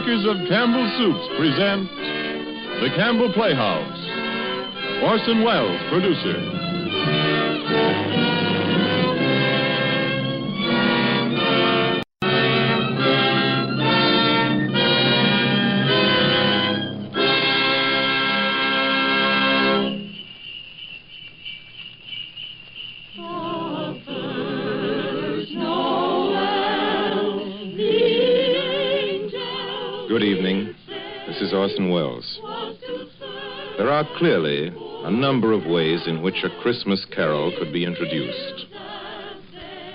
makers of Campbell Soups present The Campbell Playhouse. Orson Welles, producer. Good evening. This is Orson Welles. There are clearly a number of ways in which a Christmas carol could be introduced.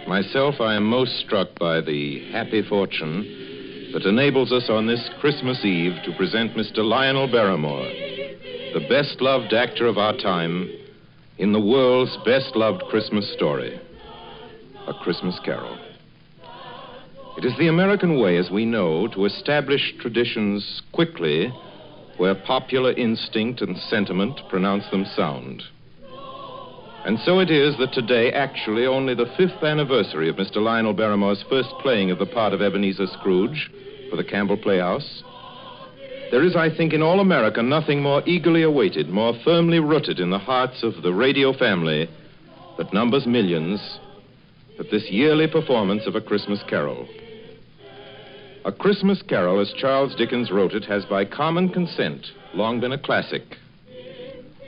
Myself, I am most struck by the happy fortune that enables us on this Christmas Eve to present Mr. Lionel Barrymore, the best-loved actor of our time, in the world's best-loved Christmas story, A Christmas Carol. It is the American way, as we know, to establish traditions quickly where popular instinct and sentiment pronounce them sound. And so it is that today, actually only the 5th anniversary of Mr. Lionel Barrymore's first playing of the part of Ebenezer Scrooge for the Campbell Playhouse, there is, I think, in all America, nothing more eagerly awaited, more firmly rooted in the hearts of the radio family that numbers millions, than this yearly performance of A Christmas Carol. A Christmas Carol, as Charles Dickens wrote it, has by common consent long been a classic.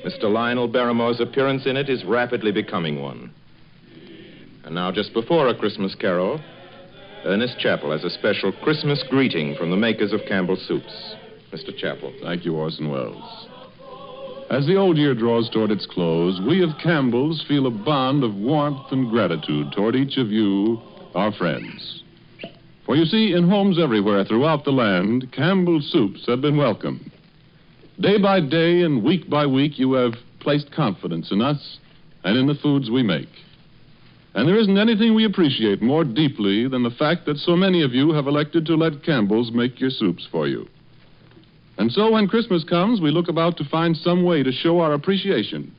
Mr. Lionel Barrymore's appearance in it is rapidly becoming one. And now, just before A Christmas Carol, Ernest Chappell has a special Christmas greeting from the makers of Campbell Soups. Mr. Chappell. Thank you, Orson Welles. As the old year draws toward its close, we of Campbell's feel a bond of warmth and gratitude toward each of you, our friends. For you see, in homes everywhere throughout the land, Campbell Soups have been welcomed. Day by day and week by week, you have placed confidence in us and in the foods we make. And there isn't anything we appreciate more deeply than the fact that so many of you have elected to let Campbell's make your soups for you. And so when Christmas comes, we look about to find some way to show our appreciation,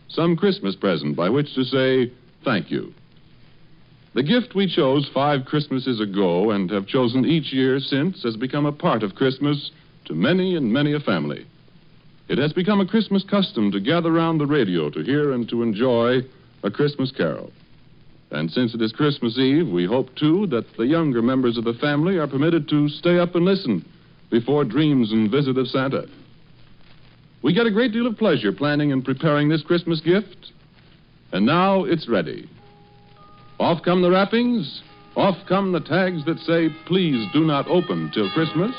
some Christmas present by which to say thank you. The gift we chose 5 Christmases ago and have chosen each year since has become a part of Christmas to many and many a family. It has become a Christmas custom to gather round the radio to hear and to enjoy A Christmas Carol. And since it is Christmas Eve, we hope, too, that the younger members of the family are permitted to stay up and listen before dreams and visit of Santa. We get a great deal of pleasure planning and preparing this Christmas gift, and now it's ready. Off come the wrappings, off come the tags that say, please do not open till Christmas.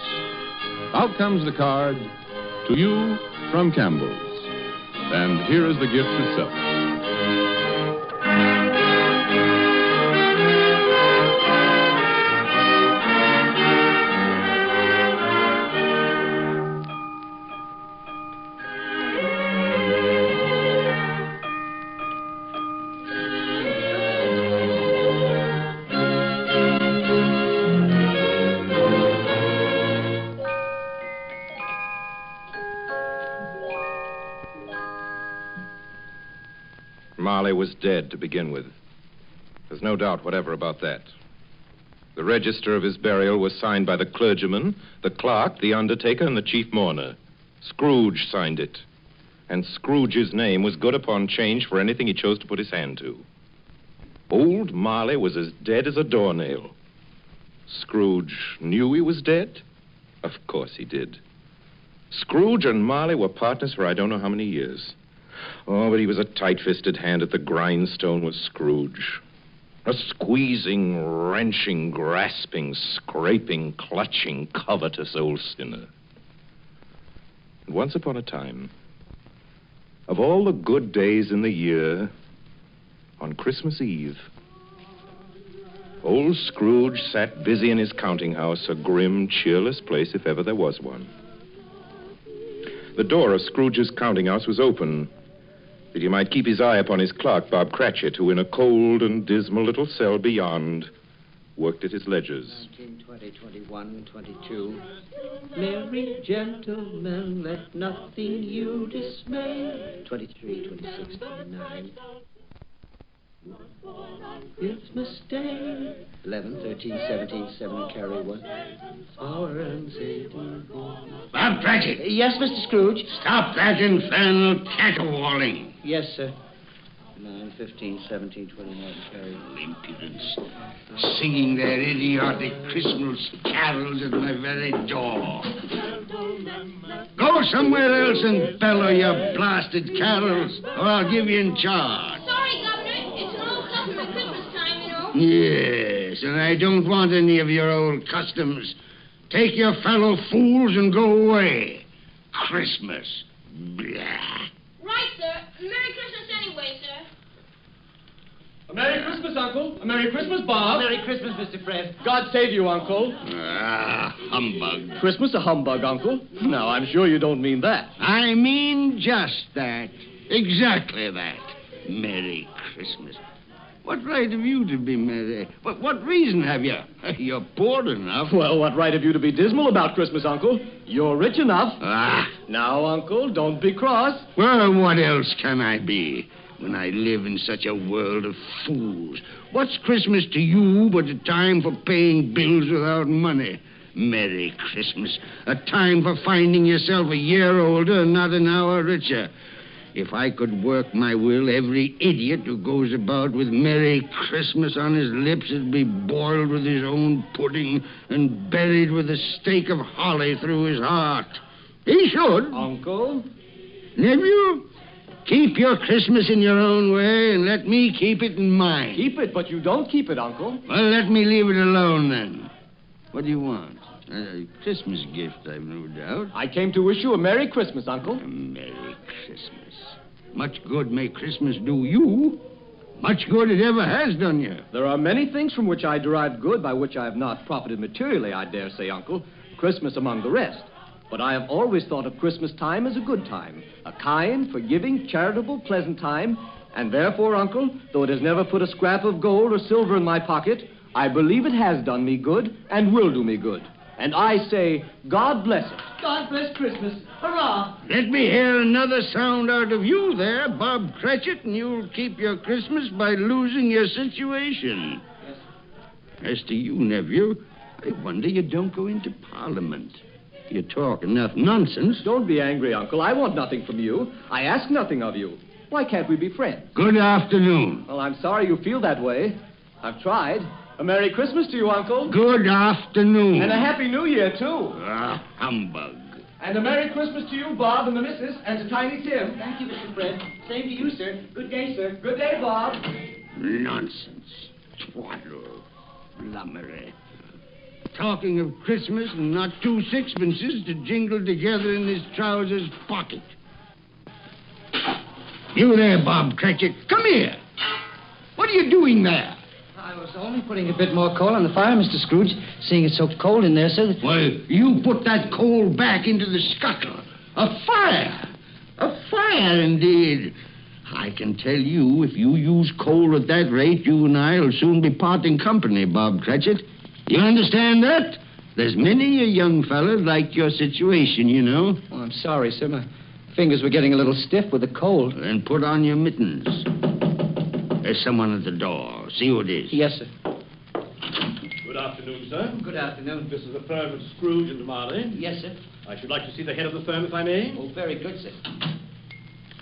Out comes the card, to you from Campbell's. And here is the gift itself. Marley was dead to begin with. There's no doubt whatever about that. The register of his burial was signed by the clergyman, the clerk, the undertaker, and the chief mourner. Scrooge signed it. And Scrooge's name was good upon change for anything he chose to put his hand to. Old Marley was as dead as a doornail. Scrooge knew he was dead? Of course he did. Scrooge and Marley were partners for I don't know how many years. Oh, but he was a tight-fisted hand at the grindstone, was Scrooge. A squeezing, wrenching, grasping, scraping, clutching, covetous old sinner. And once upon a time, of all the good days in the year, on Christmas Eve, old Scrooge sat busy in his counting house, a grim, cheerless place if ever there was one. The door of Scrooge's counting house was open, that he might keep his eye upon his clerk, Bob Cratchit, who in a cold and dismal little cell beyond worked at his ledgers. 19, 20, 21, 22. Merry gentlemen, let nothing you dismay. 23, 26, 29. Christmas Day. 11, 13, 17, 7, carry 1. Our and Satan. Bob Cratchit. Yes, Mr. Scrooge? Stop that infernal caterwauling. Yes, sir. 9, 15, 17, 29, carry 1. Impudence. Singing their idiotic Christmas carols at my very door. Go somewhere else and bellow your blasted carols, or I'll give you in charge. Sorry, Governor. It's an old custom at Christmas time, you know. Yes, and I don't want any of your old customs. Take your fellow fools and go away. Christmas. Blah. Right, sir. Merry Christmas anyway, sir. A Merry Christmas, Uncle. A Merry Christmas, Bob. Merry Christmas, Mr. Fred. God save you, Uncle. Ah, humbug. Christmas a humbug, Uncle? Now, I'm sure you don't mean that. I mean just that. Exactly that. Merry Christmas. What right have you to be merry? What reason have you? You're poor enough. Well, what right have you to be dismal about Christmas, Uncle? You're rich enough. Ah. Now, Uncle, don't be cross. Well, what else can I be when I live in such a world of fools? What's Christmas to you but a time for paying bills without money? Merry Christmas. A time for finding yourself a year older and not an hour richer. If I could work my will, every idiot who goes about with Merry Christmas on his lips would be boiled with his own pudding and buried with a stake of holly through his heart. He should. Uncle? Nephew, keep your Christmas in your own way and let me keep it in mine. Keep it, but you don't keep it, Uncle. Well, let me leave it alone then. What do you want? A Christmas gift, I've no doubt. I came to wish you a Merry Christmas, Uncle. A Merry Christmas. Much good may Christmas do you. Much good it ever has done you. There are many things from which I derive good by which I have not profited materially, I dare say, Uncle. Christmas among the rest. But I have always thought of Christmas time as a good time. A kind, forgiving, charitable, pleasant time. And therefore, Uncle, though it has never put a scrap of gold or silver in my pocket, I believe it has done me good and will do me good. And I say, God bless it. God bless Christmas. Hurrah! Let me hear another sound out of you there, Bob Cratchit, and you'll keep your Christmas by losing your situation. Yes. As to you, nephew, I wonder you don't go into Parliament. You talk enough nonsense. Don't be angry, Uncle. I want nothing from you. I ask nothing of you. Why can't we be friends? Good afternoon. Well, I'm sorry you feel that way. I've tried. A Merry Christmas to you, Uncle. Good afternoon. And a Happy New Year, too. Ah, humbug. And a Merry Christmas to you, Bob, and the missus, and to Tiny Tim. Thank you, Mr. Fred. Same to you, sir. Good day, sir. Good day, Bob. Nonsense. Twaddle. Blummery. Talking of Christmas and not 2 sixpences to jingle together in his trousers pocket. You there, Bob Cratchit. Come here. What are you doing there? I was only putting a bit more coal on the fire, Mr. Scrooge, seeing it's so cold in there, sir. Well, you put that coal back into the scuttle. A fire. A fire, indeed. I can tell you, if you use coal at that rate, you and I will soon be parting company, Bob Cratchit. You understand that? There's many a young fella like your situation, you know. Oh, I'm sorry, sir. My fingers were getting a little stiff with the cold. Then put on your mittens. There's someone at the door. See who it is. Yes, sir. Good afternoon, sir. Good afternoon. This is the firm of Scrooge and Marley. Yes, sir. I should like to see the head of the firm, if I may. Oh, very good, sir.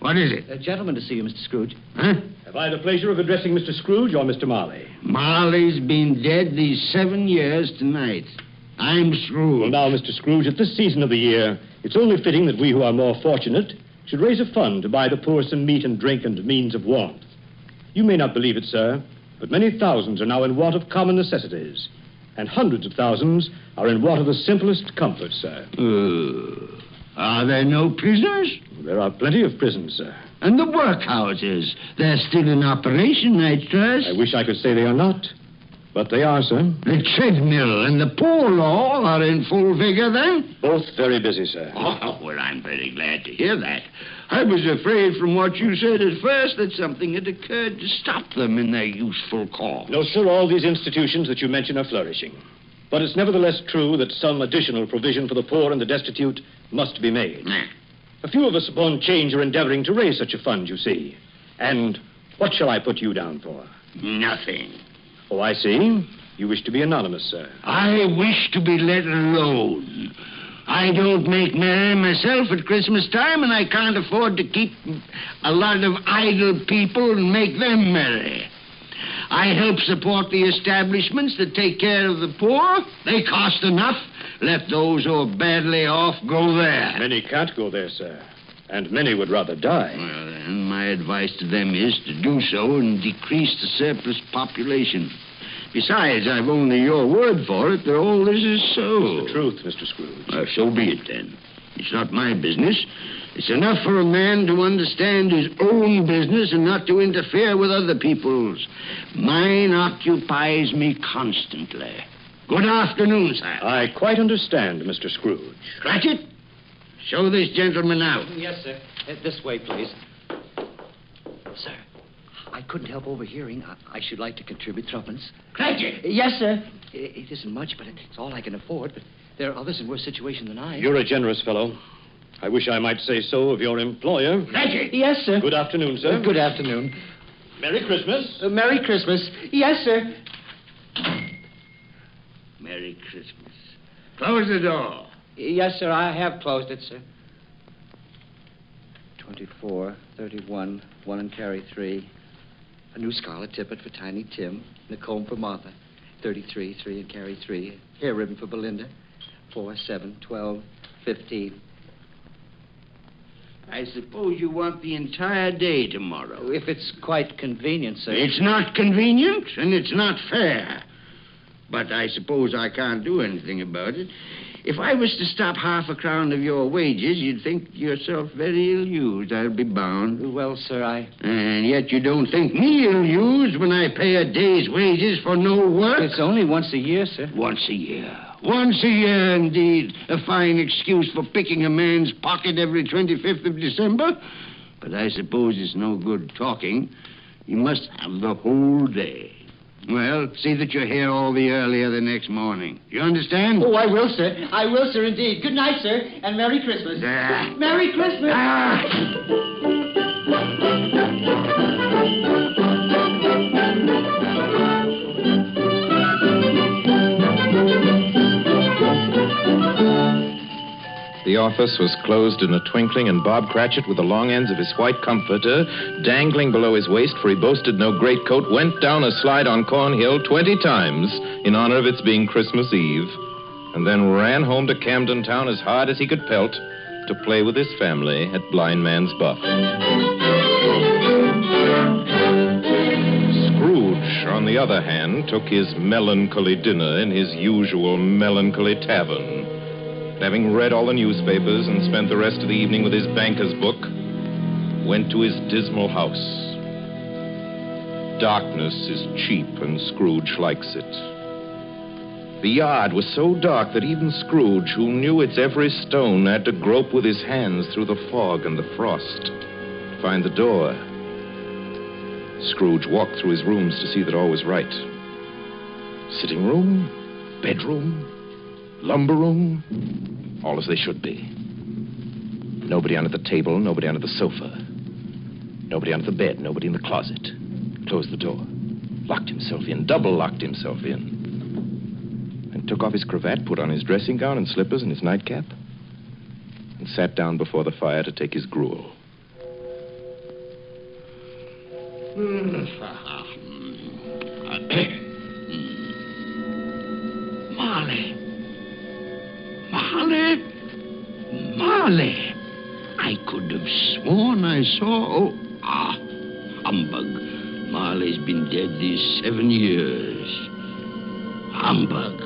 What is it? A gentleman to see you, Mr. Scrooge. Huh? Have I the pleasure of addressing Mr. Scrooge or Mr. Marley? Marley's been dead these 7 years tonight. I'm Scrooge. Well, now, Mr. Scrooge, at this season of the year, it's only fitting that we who are more fortunate should raise a fund to buy the poor some meat and drink and means of warmth. You may not believe it, sir, but many thousands are now in want of common necessities, and hundreds of thousands are in want of the simplest comfort, sir. Are there no prisoners? There are plenty of prisons, sir. And the workhouses? They're still in operation, I trust. I wish I could say they are not, but they are, sir. The treadmill and the poor law are in full vigor, then? Both very busy, sir. Oh, well, I'm very glad to hear that. I was afraid from what you said at first that something had occurred to stop them in their useful cause. No, sir, all these institutions that you mention are flourishing. But it's nevertheless true that some additional provision for the poor and the destitute must be made. A few of us upon change are endeavoring to raise such a fund, you see. And What shall I put you down for? Nothing. Oh, I see. You wish to be anonymous, sir. I wish to be let alone. I don't make merry myself at Christmas time, and I can't afford to keep a lot of idle people and make them merry. I help support the establishments that take care of the poor. They cost enough. Let those who are badly off go there. Many can't go there, sir. And many would rather die. Well, then, my advice to them is to do so and decrease the surplus population. Besides, I've only your word for it that all this is so. It's the truth, Mr. Scrooge. So be it, then. It's not my business. It's enough for a man to understand his own business and not to interfere with other people's. Mine occupies me constantly. Good afternoon, sir. I quite understand, Mr. Scrooge. Cratchit, show this gentleman out. Yes, sir. This way, please. Sir, I couldn't help overhearing. I should like to contribute threepence. Cratchit! Yes, sir. It isn't much, but it's all I can afford. But there are others in worse situation than I am. You're a generous fellow. I wish I might say so of your employer. Cratchit! Yes, sir. Good afternoon, sir. Good afternoon. Merry Christmas. Merry Christmas. Yes, sir. Merry Christmas. Close the door. Yes, sir. I have closed it, sir. 24, 31, 1 and carry 3. A new scarlet tippet for Tiny Tim. And a comb for Martha. 33, 3 and carry 3. Hair ribbon for Belinda. 4, 7, 12, 15. I suppose you want the entire day tomorrow. If it's quite convenient, sir. It's not convenient, and it's not fair. But I suppose I can't do anything about it. If I was to stop half a crown of your wages, you'd think yourself very ill-used, I'll be bound. Well, sir, And yet you don't think me ill-used when I pay a day's wages for no work? It's only once a year, sir. Once a year. Once a year, indeed. A fine excuse for picking a man's pocket every 25th of December. But I suppose it's no good talking. You must have the whole day. Well, see that you're here all the earlier the next morning. You understand? Oh, I will, sir. I will, sir, indeed. Good night, sir, and Merry Christmas. Merry Christmas. The office was closed in a twinkling, and Bob Cratchit, with the long ends of his white comforter dangling below his waist, for he boasted no greatcoat, went down a slide on Cornhill 20 times in honor of its being Christmas Eve, and then ran home to Camden Town as hard as he could pelt to play with his family at Blind Man's Buff. Scrooge, on the other hand, took his melancholy dinner in his usual melancholy tavern. Having read all the newspapers and spent the rest of the evening with his banker's book, went to his dismal house. Darkness is cheap, and Scrooge likes it. The yard was so dark that even Scrooge, who knew its every stone, had to grope with his hands through the fog and the frost to find the door. Scrooge walked through his rooms to see that all was right. Sitting room, bedroom, lumber room, all as they should be. Nobody under the table, nobody under the sofa. Nobody under the bed, nobody in the closet. Closed the door. Locked himself in, double-locked himself in. And took off his cravat, put on his dressing gown and slippers and his nightcap, and sat down before the fire to take his gruel. Marley. I could have sworn I saw... humbug. Marley's been dead these 7 years. Humbug.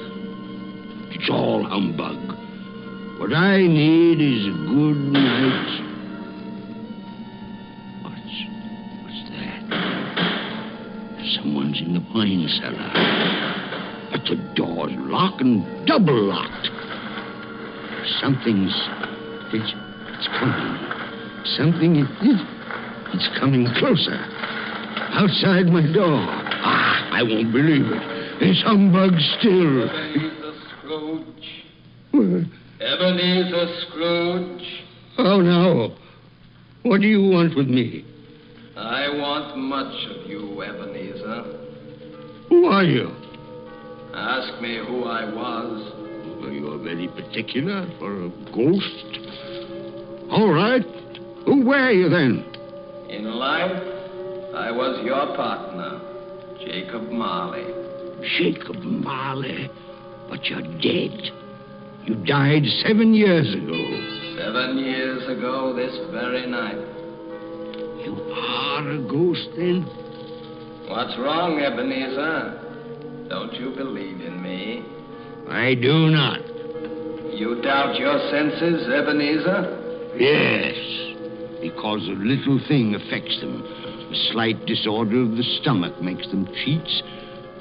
It's all humbug. What I need is a good night. What's that? Someone's in the wine cellar. But the door's locked and double locked. It's coming. It's coming closer. Outside my door. I won't believe it. It's humbug still. Ebenezer Scrooge. What? Ebenezer Scrooge. Oh, no. What do you want with me? I want much of you, Ebenezer. Who are you? Ask me who I was. Well, you're very particular for a ghost. All right. Who were you then? In life, I was your partner, Jacob Marley. Jacob Marley. But you're dead. You died 7 years ago. 7 years ago this very night. You are a ghost, then? What's wrong, Ebenezer? Don't you believe in me? I do not. You doubt your senses, Ebenezer? Yes, because a little thing affects them. A slight disorder of the stomach makes them cheats.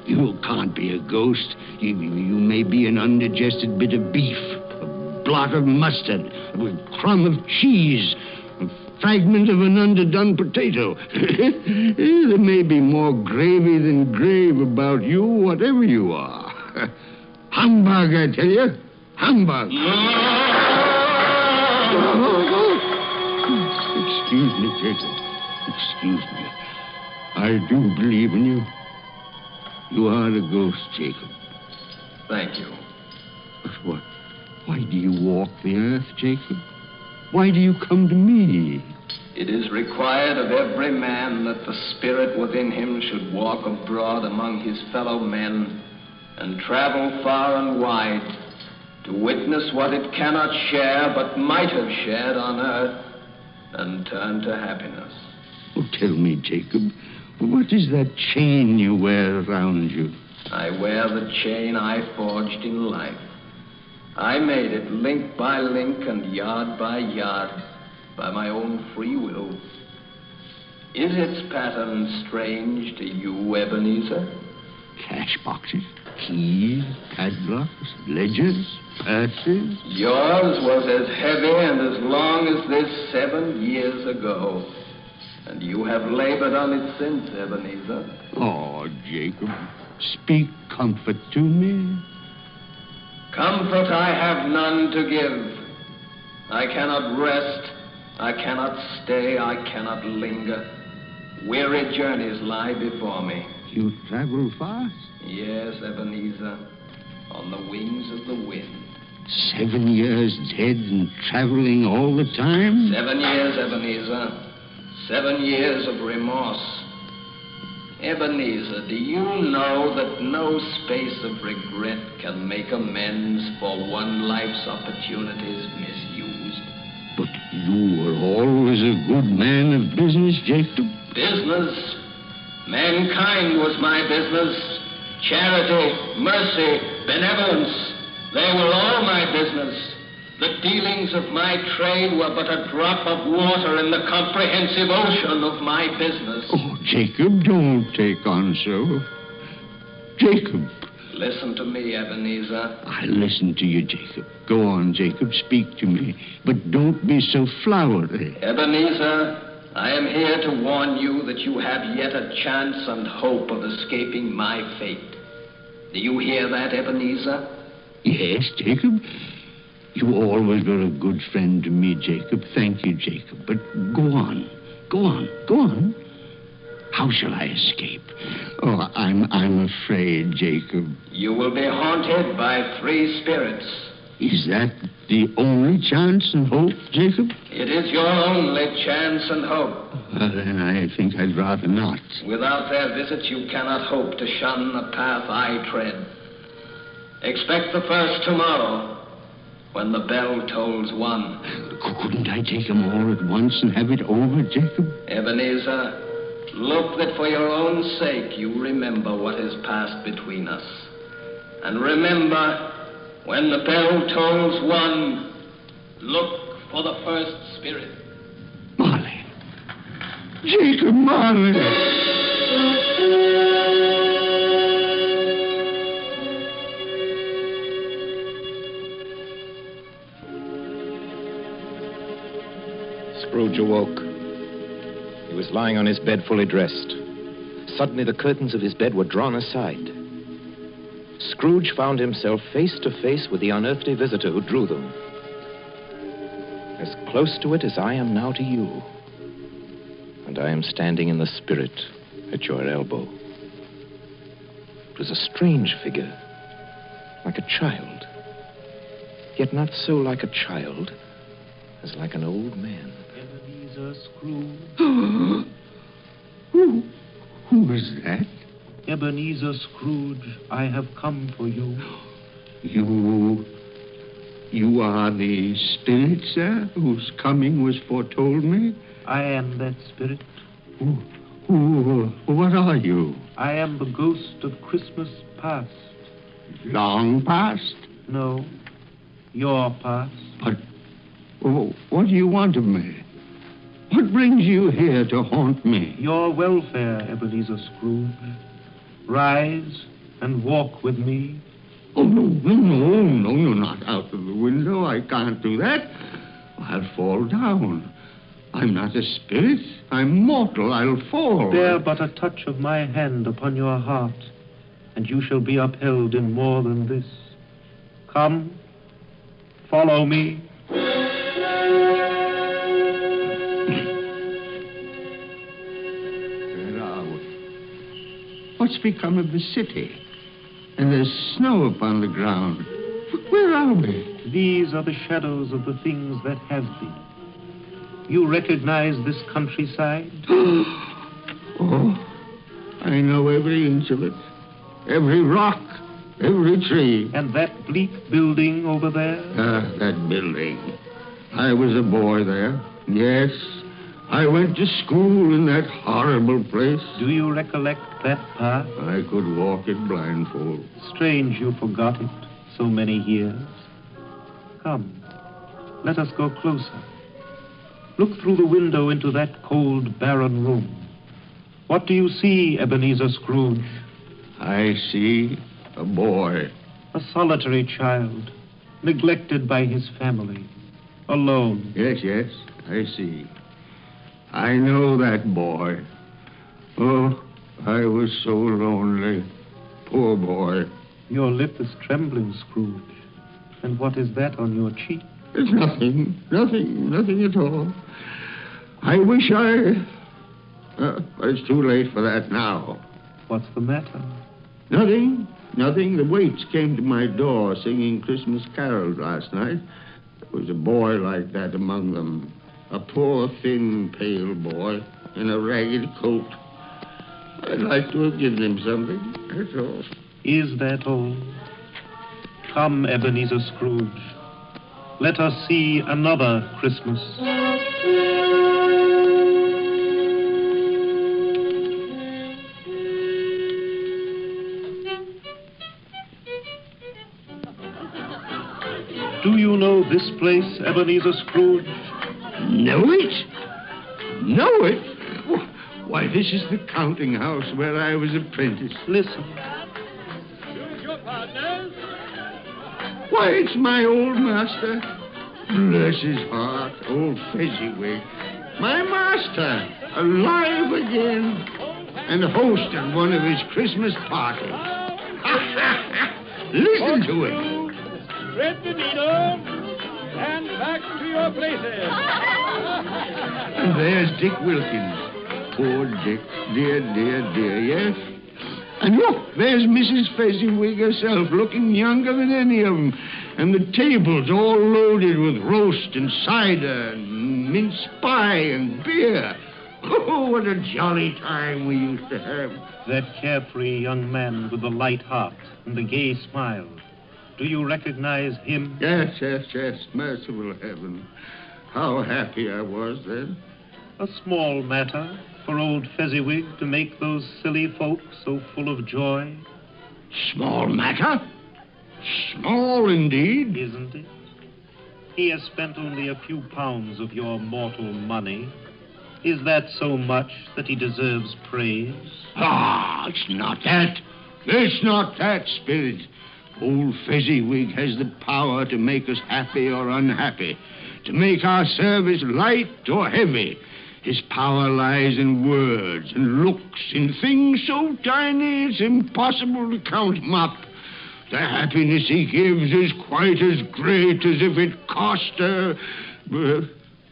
You can't be a ghost. You may be an undigested bit of beef, a blot of mustard, a crumb of cheese, a fragment of an underdone potato. There may be more gravy than grave about you, whatever you are. Humbug, I tell you. Humbug. Excuse me, Jacob. Excuse me. I do believe in you. You are a ghost, Jacob. Thank you. But what? Why do you walk the earth, Jacob? Why do you come to me? It is required of every man that the spirit within him should walk abroad among his fellow men and travel far and wide to witness what it cannot share but might have shared on earth and turn to happiness. Oh, tell me, Jacob, what is that chain you wear around you? I wear the chain I forged in life. I made it link by link and yard by yard by my own free will. Is its pattern strange to you, Ebenezer? Cash boxes, keys, padlocks, ledgers, purses. Yours was as heavy and as long as this 7 years ago. And you have labored on it since, Ebenezer. Oh, Jacob, speak comfort to me. Comfort I have none to give. I cannot rest. I cannot stay. I cannot linger. Weary journeys lie before me. You travel fast? Yes, Ebenezer, on the wings of the wind. 7 years dead and traveling all the time? 7 years, Ebenezer. 7 years of remorse. Ebenezer, do you know that no space of regret can make amends for one life's opportunities misused? But you were always a good man of business, Jacob. Business? Mankind was my business. Charity, mercy, benevolence, they were all my business. The dealings of my trade were but a drop of water in the comprehensive ocean of my business. Oh, Jacob, don't take on so. Jacob. Listen to me, Ebenezer. I listen to you, Jacob. Go on, Jacob, speak to me. But don't be so flowery. Ebenezer, I am here to warn you that you have yet a chance and hope of escaping my fate. Do you hear that, Ebenezer? Yes, Jacob. You always were a good friend to me, Jacob. Thank you, Jacob. But go on. Go on. Go on. How shall I escape? Oh, I'm afraid, Jacob. You will be haunted by 3 spirits. Is that the only chance and hope, Jacob? It is your only chance and hope. Well, then I think I'd rather not. Without their visits, you cannot hope to shun the path I tread. Expect the first tomorrow, when the bell tolls 1. Couldn't I take them all at once and have it over, Jacob? Ebenezer, look that for your own sake you remember what has passed between us. And remember, when the bell tolls 1, look for the first spirit. Marley. Jacob Marley. Scrooge awoke. He was lying on his bed fully dressed. Suddenly the curtains of his bed were drawn aside. Scrooge found himself face to face with the unearthly visitor who drew them. As close to it as I am now to you. And and I am standing in the spirit at your elbow. It was a strange figure, like a child, yet not so like a child as like an old man. Ebenezer Scrooge. Who is that? Ebenezer Scrooge, I have come for you. You are the spirit, sir, whose coming was foretold me? I am that spirit. What are you? I am the ghost of Christmas past. Long past? No, your past. But what do you want of me? What brings you here to haunt me? Your welfare, Ebenezer Scrooge. Rise and walk with me. Oh, no, not out of the window. I can't do that. I'll fall down. I'm not a spirit. I'm mortal. I'll fall. Bear but a touch of my hand upon your heart, and you shall be upheld in more than this. Come, follow me. Where are we? What's become of the city? And there's snow upon the ground. Where are we? These are the shadows of the things that have been. You recognize this countryside? Oh, I know every inch of it. Every rock, every tree. And that bleak building over there? That building. I was a boy there. Yes, I went to school in that horrible place. Do you recollect that path? I could walk it blindfold. Strange you forgot it so many years. Come, let us go closer. Look through the window into that cold, barren room. What do you see, Ebenezer Scrooge? I see a boy. A solitary child, neglected by his family, alone. Yes, I see. I know that boy. Oh, I was so lonely. Poor boy. Your lip is trembling, Scrooge. And what is that on your cheek? It's nothing at all. I wish it's too late for that now. What's the matter? Nothing. The waits came to my door singing Christmas carols last night. There was a boy like that among them. A poor, thin, pale boy in a ragged coat. I'd like to have given him something, that's all. Is that all? Come, Ebenezer Scrooge. Let us see another Christmas. Do you know this place, Ebenezer Scrooge? Know it? Know it? Why, this is the counting house where I was apprentice. Listen. Who's your partner? Why, it's my old master. Bless his heart, old Fezziwig. My master, alive again, and host at one of his Christmas parties. Listen to it. Thread the needle and back to your places. And there's Dick Wilkins. Poor Dick. Dear, yes. And look, there's Mrs. Fezziwig herself, looking younger than any of them. And the tables all loaded with roast and cider and mince pie and beer. Oh, what a jolly time we used to have. That carefree young man with the light heart and the gay smile. Do you recognize him? Yes. Merciful heaven. How happy I was then. A small matter for old Fezziwig to make those silly folks so full of joy. Small matter? Small indeed. Isn't it? He has spent only a few pounds of your mortal money. Is that so much that he deserves praise? It's not that. It's not that, Spirit. Old Fezziwig has the power to make us happy or unhappy, to make our service light or heavy. His power lies in words and looks, in things so tiny it's impossible to count them up. The happiness he gives is quite as great as if it cost her...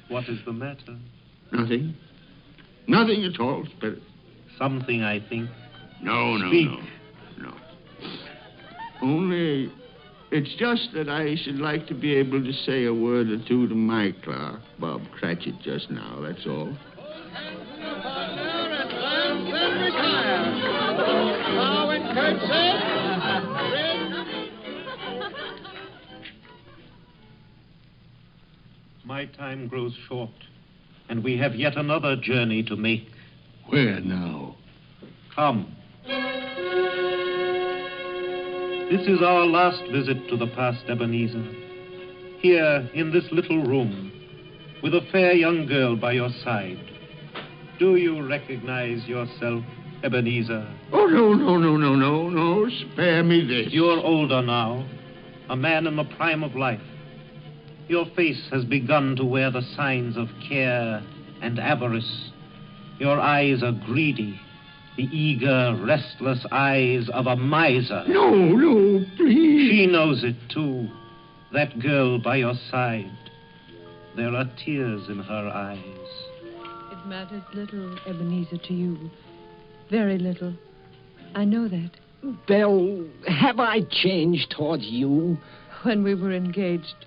What is the matter? Nothing. Nothing at all, Spirit. Something, I think. No. Speak. No. Only, it's just that I should like to be able to say a word or two to my clerk, Bob Cratchit, just now, that's all. My time grows short, and we have yet another journey to make. Where now? Come. This is our last visit to the past Ebenezer. Here, in this little room, with a fair young girl by your side. Do you recognize yourself, Ebenezer? Oh, no. Spare me this. You're older now, a man in the prime of life. Your face has begun to wear the signs of care and avarice. Your eyes are greedy, the eager, restless eyes of a miser. No, please. She knows it, too, that girl by your side. There are tears in her eyes. It matters little, Ebenezer, to you. Very little. I know that. Belle, have I changed towards you? When we were engaged,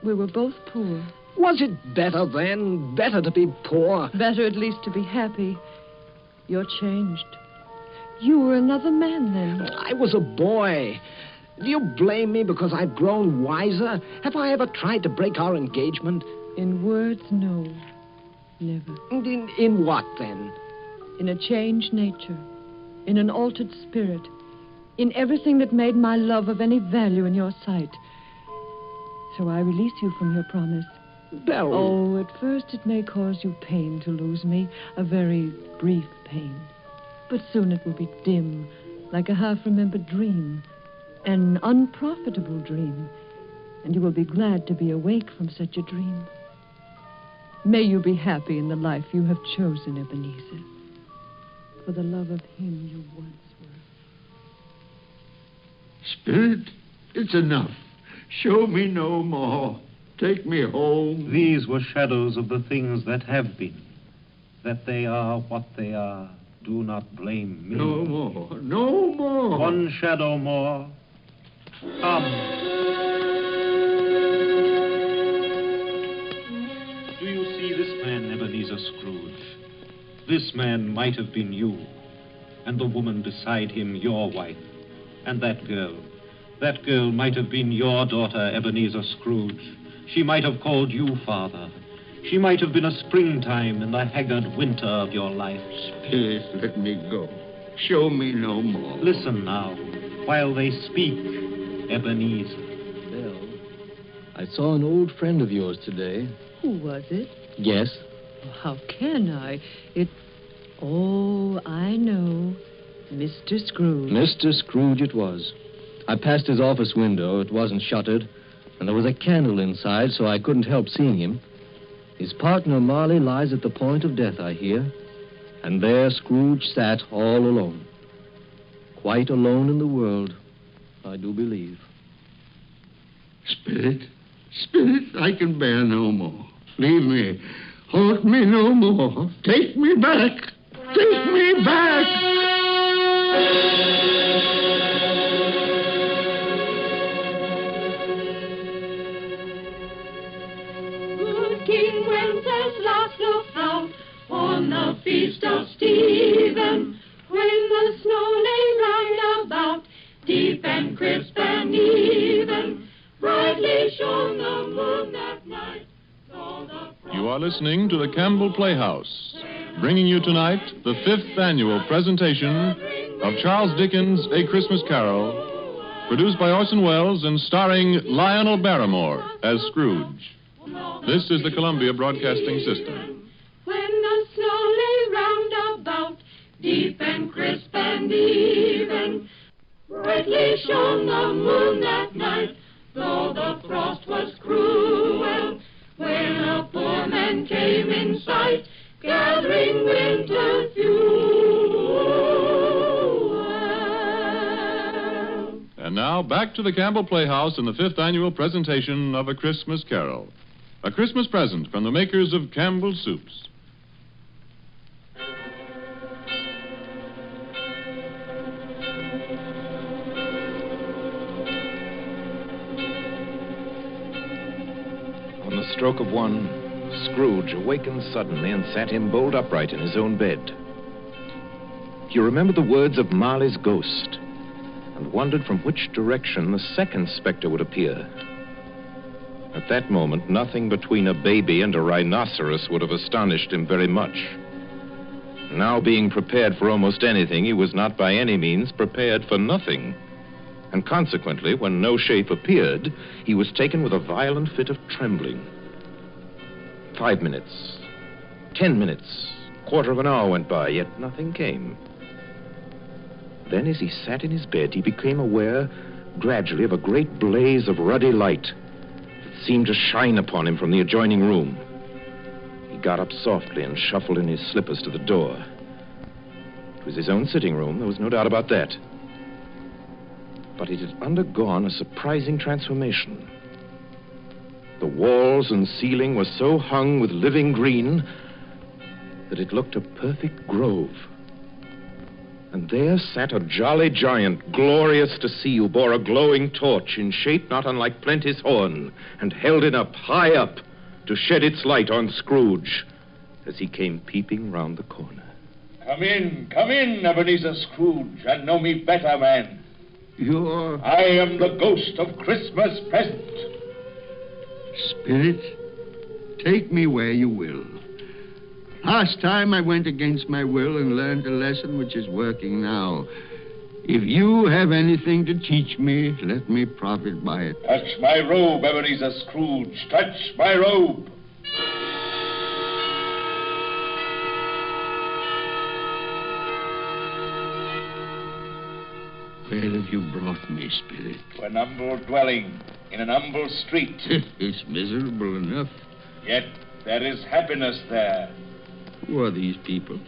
we were both poor. Was it better then? Better to be poor? Better at least to be happy. You're changed. You were another man then. I was a boy. Do you blame me because I've grown wiser? Have I ever tried to break our engagement? In words, no. Never. In what, then? In a changed nature. In an altered spirit. In everything that made my love of any value in your sight. So I release you from your promise. Belle. Oh, at first it may cause you pain to lose me. A very brief pain. But soon it will be dim, like a half-remembered dream. An unprofitable dream. And you will be glad to be awake from such a dream. May you be happy in the life you have chosen, Ebenezer. For the love of him you once were. Spirit, it's enough. Show me no more. Take me home. These were shadows of the things that have been. That they are what they are. Do not blame me. No more. One shadow more. Come. Do you see this man, Ebenezer Scrooge? This man might have been you, and the woman beside him your wife, and that girl might have been your daughter, Ebenezer Scrooge. She might have called you father. She might have been a springtime in the haggard winter of your life. Spirit, let me go. Show me no more. Listen now, while they speak, Ebenezer. Belle, I saw an old friend of yours today. Who was it? Yes. How can I? Oh, I know. Mr. Scrooge. Mr. Scrooge it was. I passed his office window. It wasn't shuttered. And there was a candle inside, so I couldn't help seeing him. His partner, Marley, lies at the point of death, I hear. And there Scrooge sat all alone. Quite alone in the world, I do believe. Spirit, I can bear no more. Leave me. Haunt me no more. Take me back. Take me back. King Wenceslas looked out on the feast of Stephen, when the snow lay round about, deep and crisp and even. Brightly shone the moon that night. You are listening to the Campbell Playhouse, bringing you tonight the 5th annual presentation of Charles Dickens' A Christmas Carol, produced by Orson Welles and starring Lionel Barrymore as Scrooge. This is the Columbia Broadcasting System. When the snow lay round about, deep and crisp and even, brightly shone the moon that night, though the frost was cruel. When a poor man came in sight, gathering winter fuel. And now, back to the Campbell Playhouse and the 5th annual presentation of A Christmas Carol. A Christmas present from the makers of Campbell Soups. stroke of one, Scrooge awakened suddenly and sat him bolt upright in his own bed. He remembered the words of Marley's ghost and wondered from which direction the second specter would appear. At that moment, nothing between a baby and a rhinoceros would have astonished him very much. Now being prepared for almost anything, he was not by any means prepared for nothing. And consequently, when no shape appeared, he was taken with a violent fit of trembling. 5 minutes, 10 minutes, quarter of an hour went by, yet nothing came. Then, as he sat in his bed, he became aware gradually of a great blaze of ruddy light that seemed to shine upon him from the adjoining room. He got up softly and shuffled in his slippers to the door. It was his own sitting room, there was no doubt about that. But it had undergone a surprising transformation. The walls and ceiling were so hung with living green that it looked a perfect grove. And there sat a jolly giant, glorious to see, who bore a glowing torch in shape not unlike Plenty's horn, and held it up, high up, to shed its light on Scrooge as he came peeping round the corner. Come in, Ebenezer Scrooge, and know me better, man. You're... I am the ghost of Christmas present. Spirit, take me where you will. Last time I went against my will and learned a lesson which is working now. If you have anything to teach me, let me profit by it. Touch my robe, Ebenezer Scrooge. Touch my robe. Where have you brought me, Spirit? To an humble dwelling in an humble street. It's miserable enough. Yet there is happiness there. Who are these people?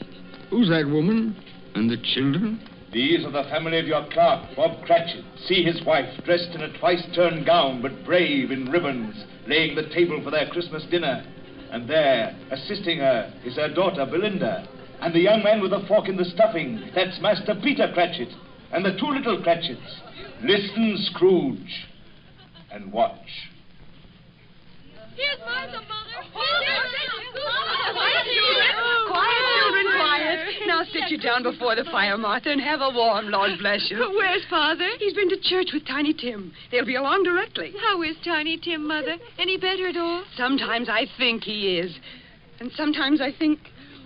Who's that woman? And the children? These are the family of your clerk, Bob Cratchit. See his wife, dressed in a twice-turned gown, but brave in ribbons, laying the table for their Christmas dinner. And there, assisting her, is her daughter, Belinda. And the young man with the fork in the stuffing, that's Master Peter Cratchit. And the two little Cratchits. Listen, Scrooge, and watch. Here's Martha, Mother. Quiet, children, quiet. Now sit you down before the fire, Martha, and have a warm, Lord bless you. Where's Father? He's been to church with Tiny Tim. They'll be along directly. How is Tiny Tim, Mother? Any better at all? Sometimes I think he is. And sometimes I think,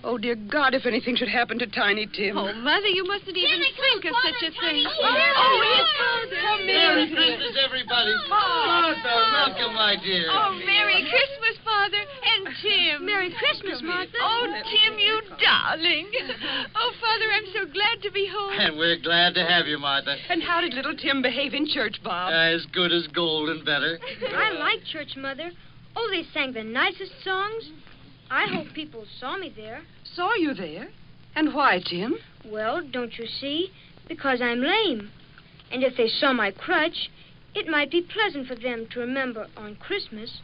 oh, dear God, if anything should happen to Tiny Tim. Oh, Mother, you mustn't even think of such a thing. Oh, his Father. Come Merry Christmas, everybody. Martha, welcome, my dear. Oh, Merry Christmas, Father. And Tim. Merry Christmas, Martha. Oh, Tim, you darling. Oh, Father, I'm so glad to be home. And we're glad to have you, Martha. And how did little Tim behave in church, Bob? As good as gold and better. I like church, Mother. Oh, they sang the nicest songs. I hope people saw me there. Saw you there? And why, Tim? Well, don't you see? Because I'm lame. And if they saw my crutch, it might be pleasant for them to remember on Christmas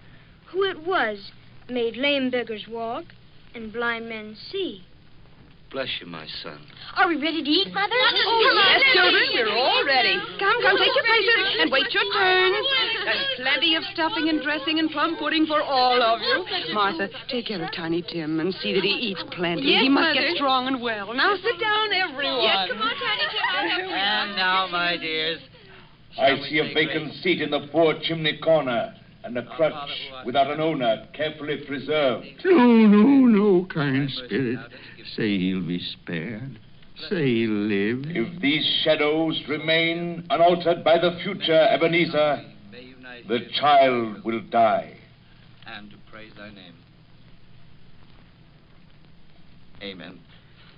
who it was made lame beggars walk and blind men see. Bless you, my son. Are we ready to eat, Mother? Yes, children, we're all ready. Come, take your places and wait your turn. There's plenty of stuffing and dressing and plum pudding for all of you. Martha, take care of Tiny Tim and see that he eats plenty. Yes, he must Mother. get strong and well. Now sit down, everyone. Yes, come on, Tiny Tim. And now, my dears. I see a vacant seat in the poor chimney corner, and a crutch without an owner, carefully preserved. No, kind Spirit. Say he'll be spared. Say he'll live. If these shadows remain unaltered by the future, Ebenezer, the child will die. And to praise thy name. Amen.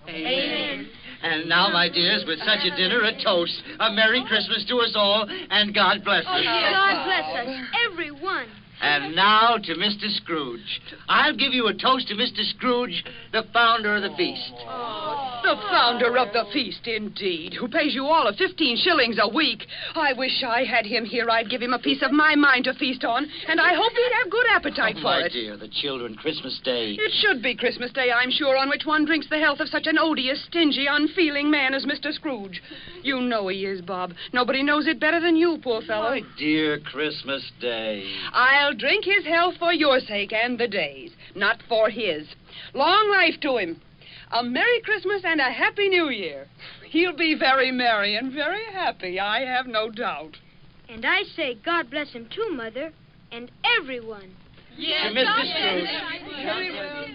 Amen. And now, my dears, with such a dinner, a toast. A Merry Christmas to us all, and God bless us. God bless us, everyone. And now to Mr. Scrooge. I'll give you a toast to Mr. Scrooge, the founder of the feast. Oh. The founder of the feast, indeed, who pays you all of 15 shillings a week. I wish I had him here. I'd give him a piece of my mind to feast on, and I hope he'd have good appetite for My it. dear, the children, Christmas Day. It should be Christmas Day, I'm sure, on which one drinks the health of such an odious, stingy, unfeeling man as Mr. Scrooge. You know he is, Bob. Nobody knows it better than you, poor fellow. My dear Christmas Day. I'll drink his health for your sake and the day's, not for his. Long life to him. A Merry Christmas and a Happy New Year. He'll be very merry and very happy, I have no doubt. And I say God bless him too, Mother, and everyone. Yes, Mr. Scrooge. Very well.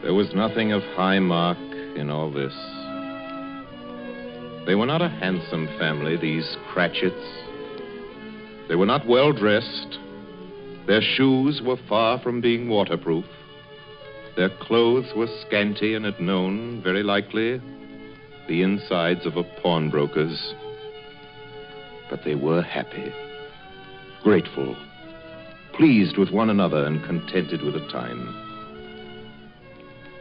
There was nothing of high mark in all this. They were not a handsome family, these Cratchits. They were not well dressed. Their shoes were far from being waterproof. Their clothes were scanty and had known, very likely, the insides of a pawnbroker's. But they were happy, grateful, pleased with one another and contented with the time.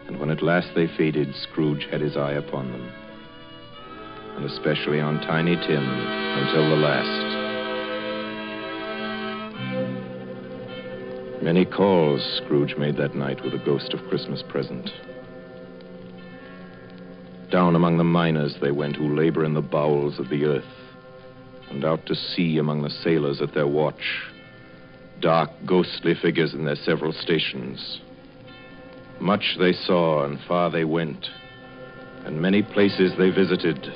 And when at last they faded, Scrooge had his eye upon them, and especially on Tiny Tim until the last. Many calls Scrooge made that night with the ghost of Christmas present. Down among the miners they went who labor in the bowels of the earth, and out to sea among the sailors at their watch, dark, ghostly figures in their several stations. Much they saw, and far they went, and many places they visited,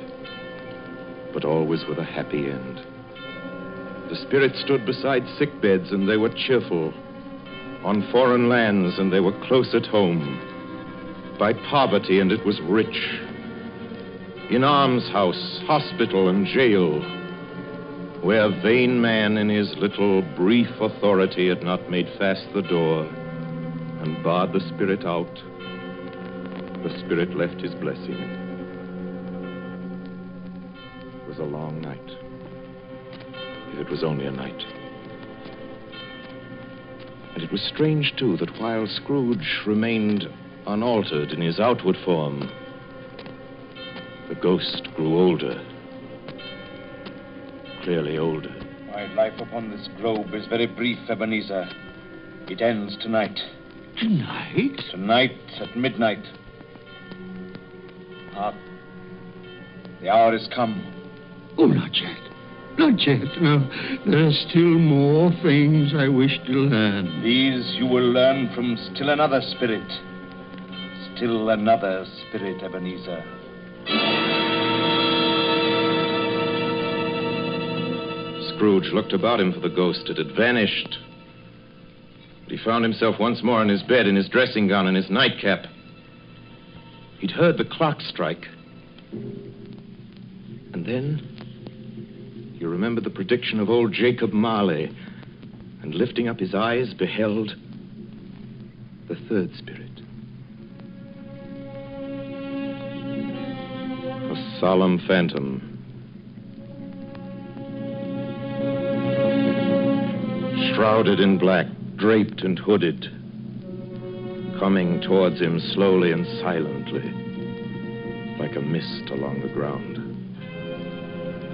but always with a happy end. The spirits stood beside sick beds, and they were cheerful. On foreign lands, and they were close at home. By poverty, and it was rich. In almshouse, hospital, and jail, where vain man in his little brief authority had not made fast the door and barred the spirit out, the spirit left his blessing. It was a long night. Yet it was only a night. And it was strange, too, that while Scrooge remained unaltered in his outward form, the ghost grew older. Clearly older. My life upon this globe is very brief, Ebenezer. It ends tonight. Tonight? Tonight at midnight. Hark. The hour is come. Oh, not yet. Not yet. No, there are still more things I wish to learn. These you will learn from still another spirit. Still another spirit, Ebenezer. Scrooge looked about him for the ghost. It had vanished. But he found himself once more in his bed, in his dressing gown and his nightcap. He'd heard the clock strike. And then he remembered the prediction of old Jacob Marley, and lifting up his eyes, beheld the third spirit. A solemn phantom. Shrouded in black, draped and hooded, coming towards him slowly and silently, like a mist along the ground.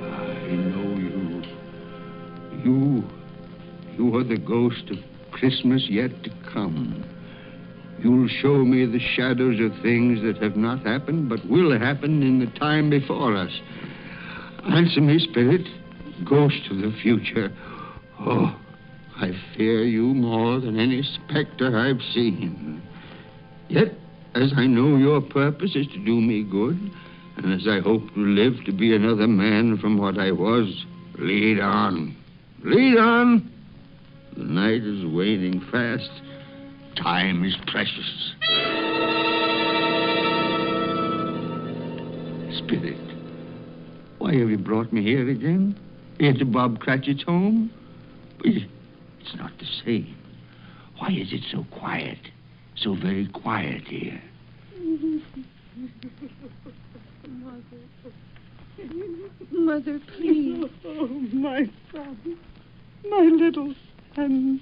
I know you. You are the ghost of Christmas yet to come. You'll show me the shadows of things that have not happened, but will happen in the time before us. Answer me, spirit, ghost of the future. Oh, I fear you more than any specter I've seen. Yet, as I know your purpose is to do me good, and as I hope to live to be another man from what I was, lead on. Lead on. The night is waning fast. Time is precious. Spirit, why have you brought me here again? Into Bob Cratchit's home? It's not the same. Why is it so quiet? So very quiet here. Mother, please. Oh, my son. My little son.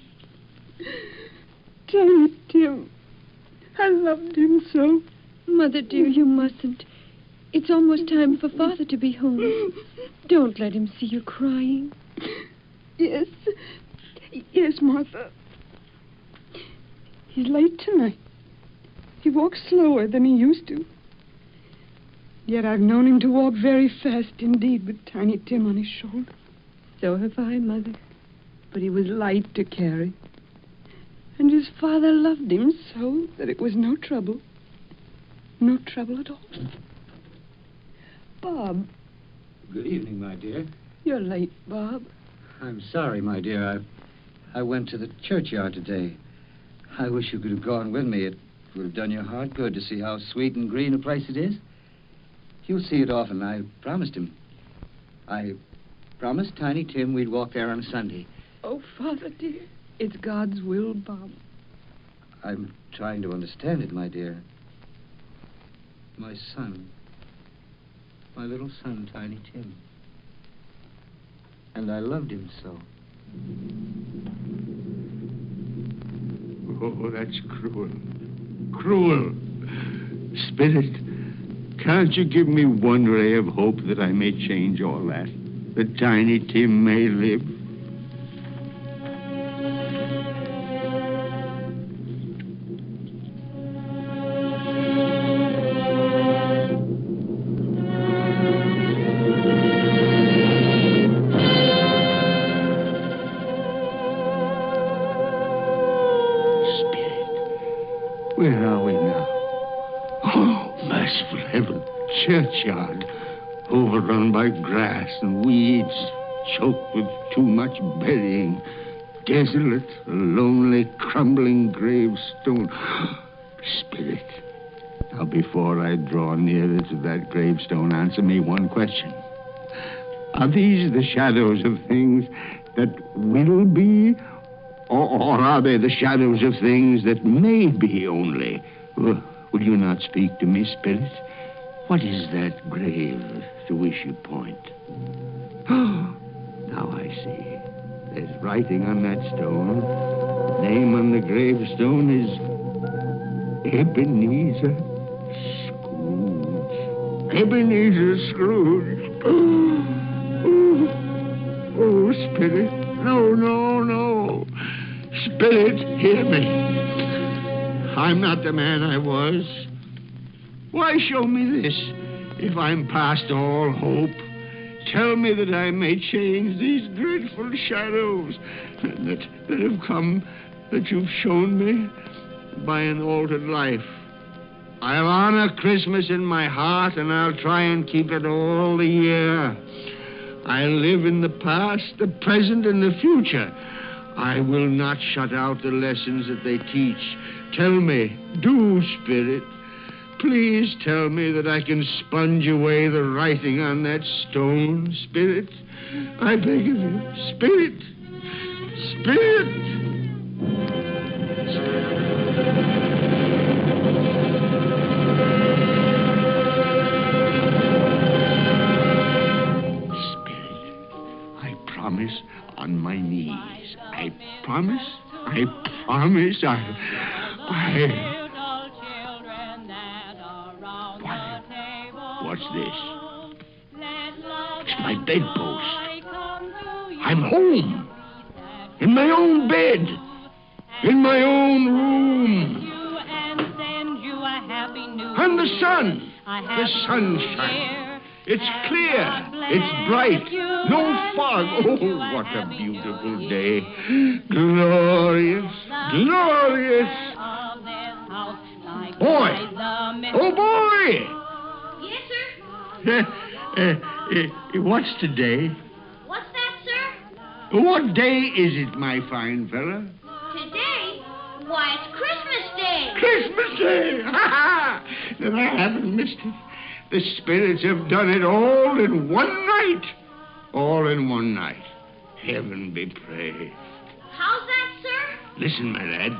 Tiny Tim. I loved him so. Mother, dear, you mustn't. It's almost time for Father to be home. Don't let him see you crying. Yes. Yes, Martha. He's late tonight. He walks slower than he used to. Yet I've known him to walk very fast indeed with Tiny Tim on his shoulder. So have I, Mother. But he was light to carry. And his father loved him so that it was no trouble. No trouble at all. Bob. Good evening, my dear. You're late, Bob. I'm sorry, my dear. I went to the churchyard today. I wish you could have gone with me. It would have done your heart good to see how sweet and green a place it is. You'll see it often. I promised him. I promised Tiny Tim we'd walk there on Sunday. Oh, Father, dear. It's God's will, Bob. I'm trying to understand it, my dear. My son. My little son, Tiny Tim. And I loved him so. Oh, that's cruel. Cruel. Spirit, can't you give me one ray of hope that I may change all that? That Tiny Tim may live? Where are we now? Oh, merciful heaven. Churchyard. Overrun by grass and weeds. Choked with too much burying. Desolate, a lonely, crumbling gravestone. Spirit. Now, before I draw nearer to that gravestone, answer me one question. Are these the shadows of things that will be? Or are they the shadows of things that may be only? Will you not speak to me, Spirit? What is that grave to which you point? Now I see. There's writing on that stone. Name on the gravestone is Ebenezer Scrooge. Ebenezer Scrooge. Oh, Spirit. No, no, no. Spirit, hear me. I'm not the man I was. Why show me this if I'm past all hope? Tell me that I may change these dreadful shadows that have come, that you've shown me by an altered life. I'll honor Christmas in my heart, and I'll try and keep it all the year. I'll live in the past, the present, and the future. I will not shut out the lessons that they teach. Tell me, do, Spirit. Please tell me that I can sponge away the writing on that stone, Spirit. I beg of you, Spirit. Spirit. On my knees. I promise. What's this? It's my bedpost. I'm home. In my own bed. In my own room. And the sun. The sunshine. It's clear. It's bright. No fog. Oh, what a beautiful day. Glorious. Glorious. Boy. Oh, boy. Yes, sir? What's today? What's that, sir? What day is it, my fine fella? Today? Why, it's Christmas Day. Christmas Day. Ha ha. Then I haven't missed it. The spirits have done it all in one night. All in one night. Heaven be praised. How's that, sir? Listen, my lad.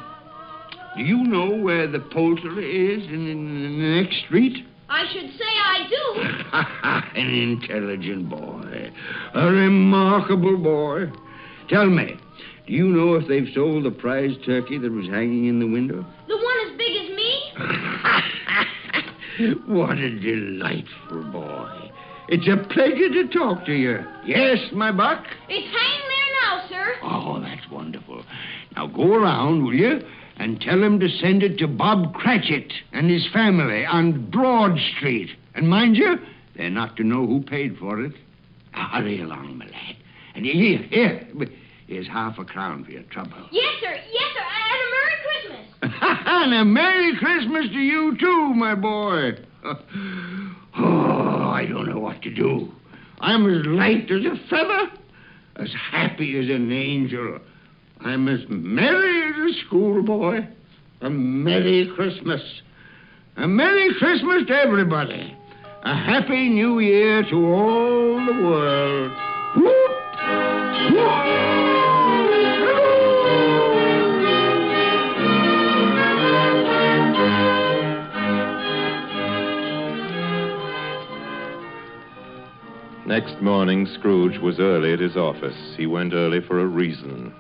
Do you know where the poultry is in the next street? I should say I do. An intelligent boy. A remarkable boy. Tell me, do you know if they've sold the prize turkey that was hanging in the window? The one as big as me? What a delightful boy. It's a pleasure to talk to you. Yes, my buck? It's hanging there now, sir. Oh, that's wonderful. Now go around, will you, and tell him to send it to Bob Cratchit and his family on Broad Street. And mind you, they're not to know who paid for it. Now, hurry along, my lad. And here's £0.50 for your trouble. Yes, sir. Yes, sir. And a Merry Christmas. And a Merry Christmas to you, too, my boy. Oh, I don't know what to do. I'm as light as a feather, as happy as an angel. I'm as merry as a schoolboy. A Merry Christmas. A Merry Christmas to everybody. A Happy New Year to all the world. Whoop! Whoop! Next morning, Scrooge was early at his office. He went early for a reason.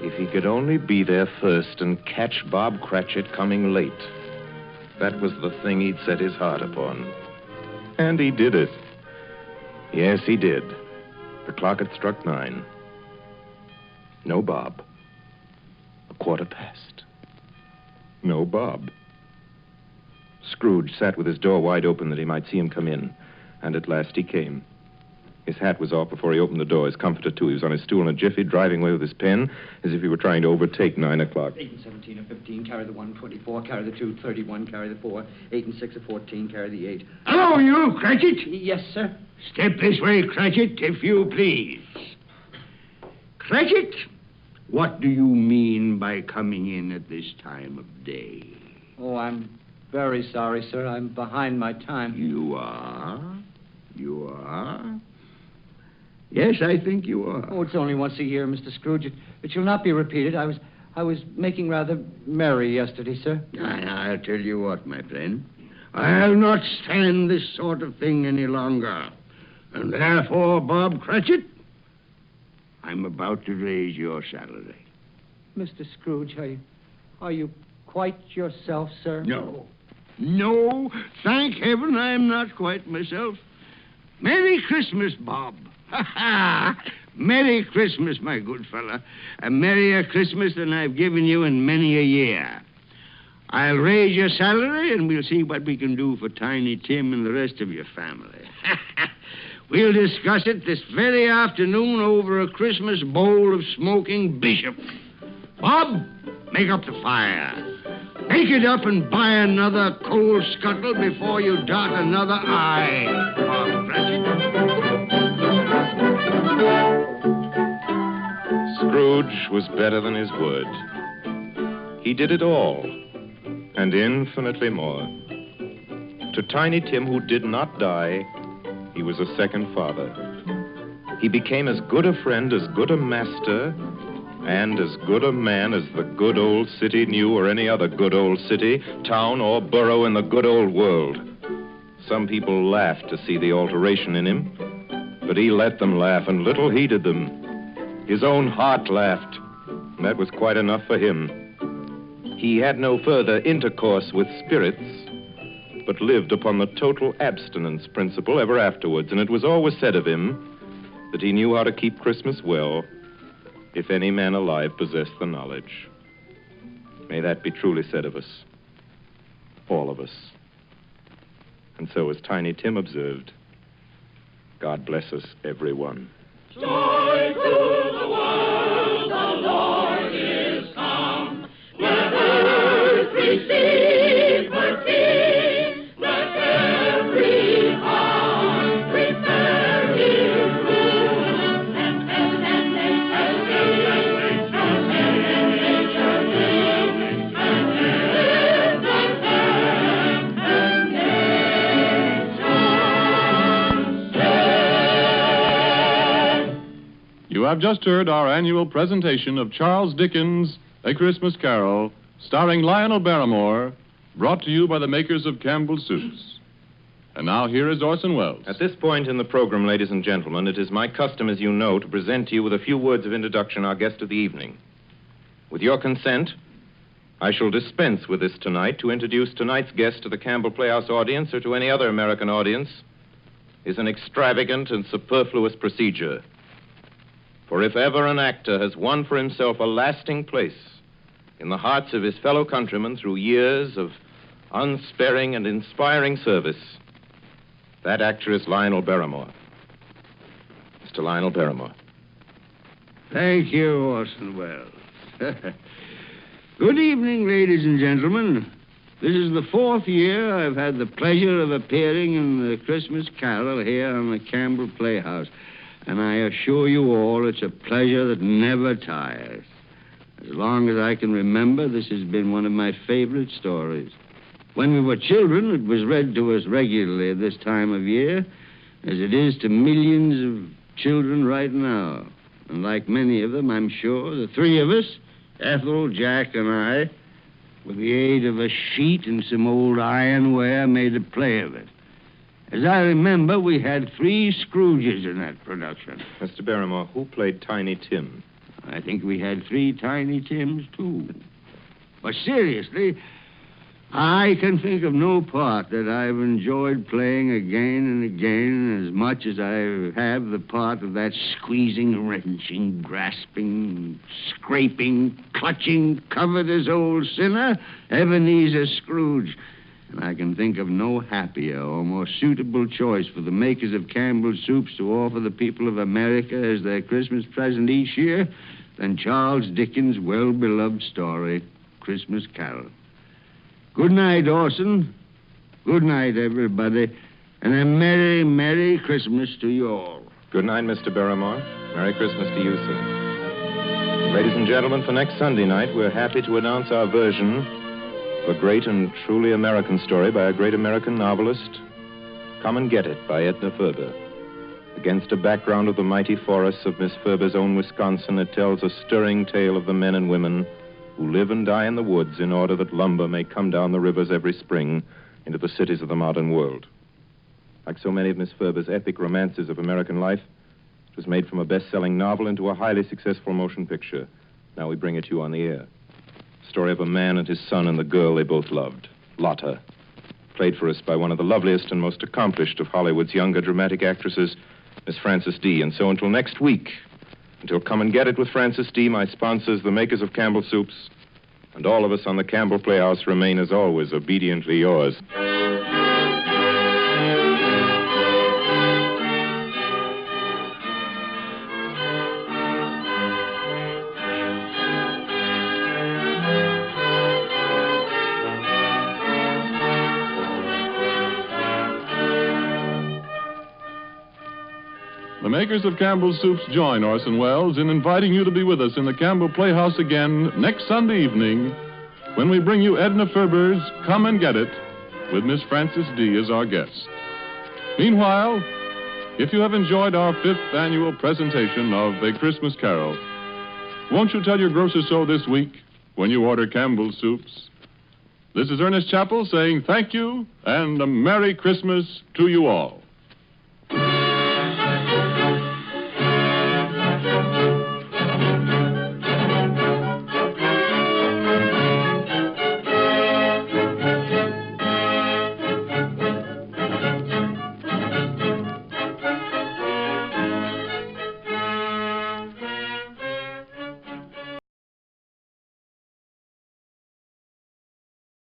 If he could only be there first and catch Bob Cratchit coming late. That was the thing he'd set his heart upon. And he did it. Yes, he did. The clock had struck 9. No Bob. 1:15. No Bob. Scrooge sat with his door wide open that he might see him come in. And at last he came. His hat was off before he opened the door, his comforter, too. He was on his stool in a jiffy, driving away with his pen, as if he were trying to overtake 9 o'clock. 8 and 17 are 15, carry the 1, 24, carry the 2, 31, carry the 4, 8 and 6 are 14, carry the 8. Hello, you, Cratchit. Yes, sir. Step this way, Cratchit, if you please. Cratchit, what do you mean by coming in at this time of day? Oh, I'm very sorry, sir. I'm behind my time. You are? You are? Yes, I think you are. Oh, it's only once a year, Mr. Scrooge. It shall not be repeated. I was making rather merry yesterday, sir. I'll tell you what, my friend. I'll not stand this sort of thing any longer. And therefore, Bob Cratchit, I'm about to raise your salary. Mr. Scrooge, are you quite yourself, sir? No. No, thank heaven I'm not quite myself. Merry Christmas, Bob. Ha-ha! Merry Christmas, my good fella. A merrier Christmas than I've given you in many a year. I'll raise your salary, and we'll see what we can do for Tiny Tim and the rest of your family. We'll discuss it this very afternoon over a Christmas bowl of smoking bishop. Bob, make up the fire. Make it up and buy another coal scuttle before you dot another I, Bob Cratchit. Scrooge was better than his word. He did it all, and infinitely more. To Tiny Tim, who did not die, he was a second father. He became as good a friend, as good a master, and as good a man as the good old city knew, or any other good old city, town, or borough in the good old world. Some people laughed to see the alteration in him, but he let them laugh and little heeded them. His own heart laughed, and that was quite enough for him. He had no further intercourse with spirits, but lived upon the total abstinence principle ever afterwards, and it was always said of him that he knew how to keep Christmas well, if any man alive possessed the knowledge. May that be truly said of us, all of us. And so, as Tiny Tim observed, God bless us, everyone. Joy to the world, the Lord is come. Let earth receive her King. Let every heart prepare his room. And nature have just heard our annual presentation of Charles Dickens' A Christmas Carol, starring Lionel Barrymore, brought to you by the makers of Campbell's Soups. And now here is Orson Welles. At this point in the program, ladies and gentlemen, it is my custom, as you know, to present to you with a few words of introduction our guest of the evening. With your consent, I shall dispense with this tonight to introduce tonight's guest to the Campbell Playhouse audience or to any other American audience is an extravagant and superfluous procedure. For if ever an actor has won for himself a lasting place in the hearts of his fellow countrymen through years of unsparing and inspiring service, that actor is Lionel Barrymore. Mr. Lionel Barrymore. Thank you, Orson Welles. Good evening, ladies and gentlemen. This is the 4th year I've had the pleasure of appearing in the Christmas Carol here on the Campbell Playhouse. And I assure you all it's a pleasure that never tires. As long as I can remember, this has been one of my favorite stories. When we were children, it was read to us regularly at this time of year, as it is to millions of children right now. And like many of them, I'm sure, the three of us, Ethel, Jack, and I, with the aid of a sheet and some old ironware, made a play of it. As I remember, we had 3 Scrooges in that production. Mr. Barrymore, who played Tiny Tim? I think we had 3 Tiny Tims, too. But seriously, I can think of no part that I've enjoyed playing again and again as much as I have the part of that squeezing, wrenching, grasping, scraping, clutching, covetous old sinner, Ebenezer Scrooge. And I can think of no happier or more suitable choice for the makers of Campbell's Soups to offer the people of America as their Christmas present each year than Charles Dickens' well-beloved story, Christmas Carol. Good night, Orson. Good night, everybody. And a Merry, Merry Christmas to you all. Good night, Mr. Barrymore. Merry Christmas to you, sir. Ladies and gentlemen, for next Sunday night, we're happy to announce our version of a great and truly American story by a great American novelist, Come and Get It by Edna Ferber. Against a background of the mighty forests of Miss Ferber's own Wisconsin, it tells a stirring tale of the men and women who live and die in the woods in order that lumber may come down the rivers every spring into the cities of the modern world. Like so many of Miss Ferber's epic romances of American life, it was made from a best-selling novel into a highly successful motion picture. Now we bring it to you on the air. The story of a man and his son and the girl they both loved, Lotta, played for us by one of the loveliest and most accomplished of Hollywood's younger dramatic actresses, Miss Frances D. And so until next week, until Come and Get It with Frances D., my sponsors, the makers of Campbell's Soups, and all of us on the Campbell Playhouse remain, as always, obediently yours. The makers of Campbell's Soups join Orson Welles in inviting you to be with us in the Campbell Playhouse again next Sunday evening when we bring you Edna Ferber's Come and Get It with Miss Frances D. as our guest. Meanwhile, if you have enjoyed our 5th annual presentation of A Christmas Carol, won't you tell your grocer so this week when you order Campbell's Soups? This is Ernest Chappell saying thank you and a Merry Christmas to you all.